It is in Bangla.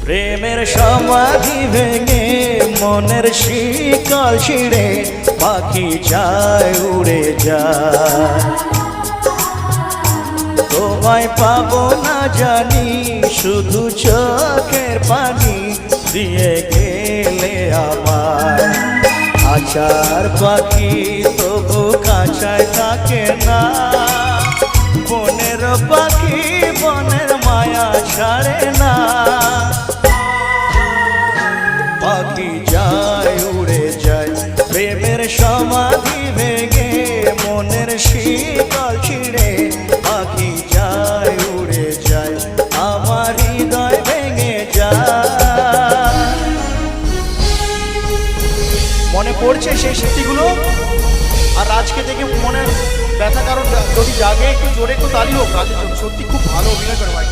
প্রেমের সমাধি ভেঙে মনের শিকল ছিঁড়ে পাখি যায় উড়ে যায়। তোমায় পাবো না জানি শুধু চোখের পানি দিয়ে গেলে আমার। আচার পাখি তবু কাছায় থাকে না, বনের পাখি বনের মায়া ছাড়ে না। পাখি যায় উড়ে যায় প্রেমের সমাধি ভেঙে মনের শিকল ছিঁড়ে পাখি যায় উড়ে যায় আমার হৃদয় ভেঙে যায়। মনে পড়ছে সেই স্মৃতিগুলো? আর আজকে দেখে মনে ব্যথা কারণ যদি জাগে একটু জোরে একটু তালি হোক। রাজের জন্য সত্যি খুব ভালো অভিনয় করে ভাই।